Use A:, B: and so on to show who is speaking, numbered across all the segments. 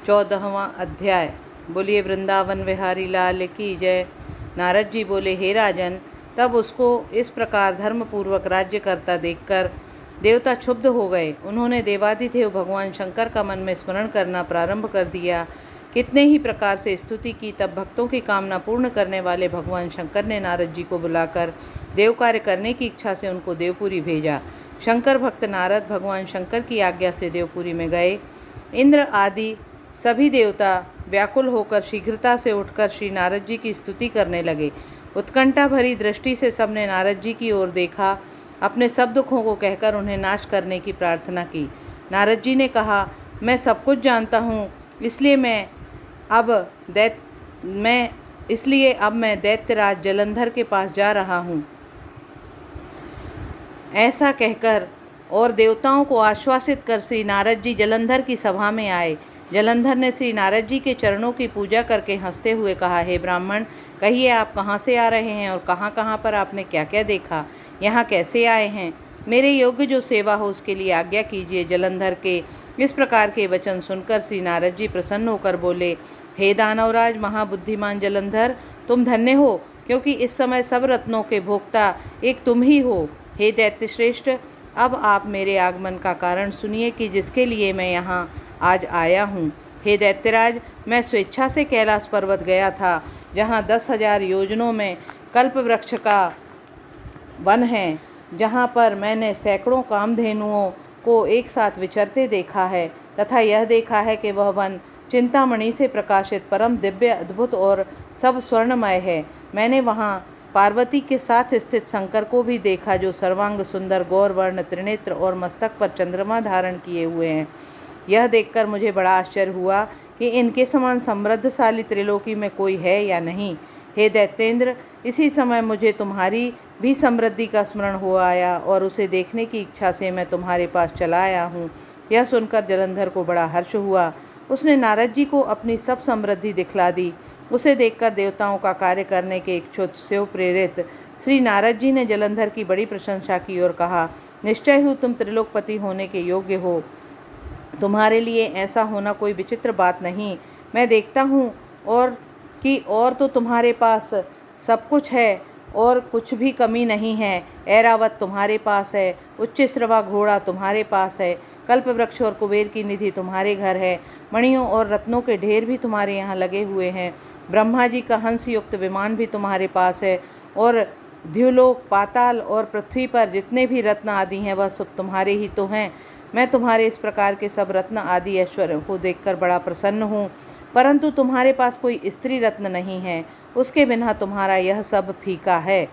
A: 14वां अध्याय। बोलिए वृंदावन विहारी लाल की जय। नारद जी बोले, हे राजन, तब उसको इस प्रकार धर्मपूर्वक राज्य करता देखकर देवता क्षुब्ध हो गए। उन्होंने देवादिदेव भगवान शंकर का मन में स्मरण करना प्रारंभ कर दिया। कितने ही प्रकार से स्तुति की, तब भक्तों की कामना पूर्ण करने वाले भगवान शंकर ने नारद जी को बुलाकर देव कार्य करने की इच्छा से उनको देवपुरी भेजा। शंकर भक्त नारद भगवान शंकर की आज्ञा से देवपुरी में गए। इंद्र आदि सभी देवता व्याकुल होकर शीघ्रता से उठकर श्री नारद जी की स्तुति करने लगे। उत्कंठा भरी दृष्टि से सबने नारद जी की ओर देखा। अपने सब दुखों को कहकर उन्हें नाश करने की प्रार्थना की। नारद जी ने कहा, मैं सब कुछ जानता हूँ, इसलिए अब मैं दैत्यराज जलंधर के पास जा रहा हूँ। ऐसा कहकर और देवताओं को आश्वासित कर श्री नारद जी जलंधर की सभा में आए। जलंधर ने श्री नारद जी के चरणों की पूजा करके हंसते हुए कहा, हे ब्राह्मण, कहिए आप कहाँ से आ रहे हैं और कहाँ कहाँ पर आपने क्या क्या देखा, यहाँ कैसे आए हैं? मेरे योग्य जो सेवा हो उसके लिए आज्ञा कीजिए। जलंधर के इस प्रकार के वचन सुनकर श्री नारद जी प्रसन्न होकर बोले, हे दानवराज महाबुद्धिमान जलंधर, तुम धन्य हो, क्योंकि इस समय सब रत्नों के भोक्ता एक तुम ही हो। हे दैत्य श्रेष्ठ, अब आप मेरे आगमन का कारण सुनिए कि जिसके लिए मैं यहाँ आज आया हूँ। हे दैत्यराज, मैं स्वेच्छा से कैलाश पर्वत गया था, जहाँ 10,000 योजनों में कल्प वृक्ष का वन है, जहाँ पर मैंने सैकड़ों कामधेनुओं को एक साथ विचरते देखा है, तथा यह देखा है कि वह वन चिंतामणि से प्रकाशित परम दिव्य अद्भुत और सब स्वर्णमय है। मैंने वहाँ पार्वती के साथ स्थित शंकर को भी देखा, जो सर्वांग सुंदर, गौर वर्ण, त्रिनेत्र और मस्तक पर चंद्रमा धारण किए हुए हैं। यह देखकर मुझे बड़ा आश्चर्य हुआ कि इनके समान समृद्धशाली त्रिलोकी में कोई है या नहीं। हे दैत्येंद्र, इसी समय मुझे तुम्हारी भी समृद्धि का स्मरण हो आया और उसे देखने की इच्छा से मैं तुम्हारे पास चला आया हूँ। यह सुनकर जलंधर को बड़ा हर्ष हुआ। उसने नारद जी को अपनी सब समृद्धि दिखला दी। उसे देखकर देवताओं का कार्य करने के इच्छुक से प्रेरित श्री नारद जी ने जलंधर की बड़ी प्रशंसा की और कहा, निश्चय ही तुम त्रिलोकपति होने के योग्य हो। तुम्हारे लिए ऐसा होना कोई विचित्र बात नहीं। मैं देखता हूँ और तो तुम्हारे पास सब कुछ है और कुछ भी कमी नहीं है। ऐरावत तुम्हारे पास है, उच्च श्रवा घोड़ा तुम्हारे पास है, कल्प वृक्ष और कुबेर की निधि तुम्हारे घर है, मणियों और रत्नों के ढेर भी तुम्हारे यहाँ लगे हुए हैं। ब्रह्मा जी का हंस युक्त विमान भी तुम्हारे पास है, और द्युलोक, पाताल और पृथ्वी पर जितने भी रत्न आदि हैं वह सब तुम्हारे ही तो हैं। मैं तुम्हारे इस प्रकार के सब रत्न आदि ऐश्वर्य को देखकर बड़ा प्रसन्न हूँ, परंतु तुम्हारे पास कोई स्त्री रत्न नहीं है। उसके बिना तुम्हारा यह सब फीका है।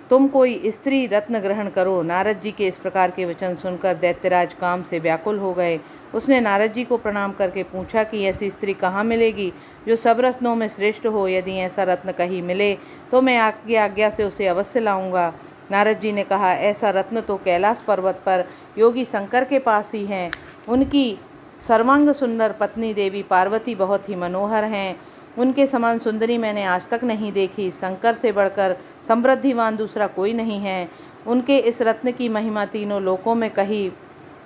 A: तुम कोई स्त्री रत्न ग्रहण करो। नारद जी के इस प्रकार के वचन सुनकर दैत्यराज काम से व्याकुल हो गए। उसने नारद जी को प्रणाम करके पूछा कि ऐसी स्त्री कहाँ मिलेगी जो सब रत्नों में श्रेष्ठ हो। यदि ऐसा रत्न कहीं मिले तो मैं आपकी आज्ञा से उसे अवश्य लाऊंगा। नारद जी ने कहा, ऐसा रत्न तो कैलाश पर्वत पर योगी शंकर के पास ही है। उनकी सर्वांग सुंदर पत्नी देवी पार्वती बहुत ही मनोहर हैं। उनके समान सुंदरी मैंने आज तक नहीं देखी। शंकर से बढ़कर समृद्धिवान दूसरा कोई नहीं है। उनके इस रत्न की महिमा तीनों लोकों में कहीं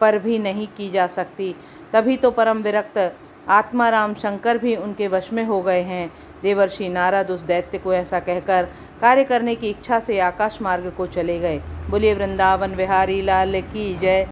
A: पर भी नहीं की जा सकती। तभी तो परम विरक्त आत्माराम शंकर भी उनके वश में हो गए हैं। देवर्षि नारद उस दैत्य को ऐसा कहकर कार्य करने की इच्छा से आकाश मार्ग को चले गए। बोलिए वृंदावन विहारी लाल की जय।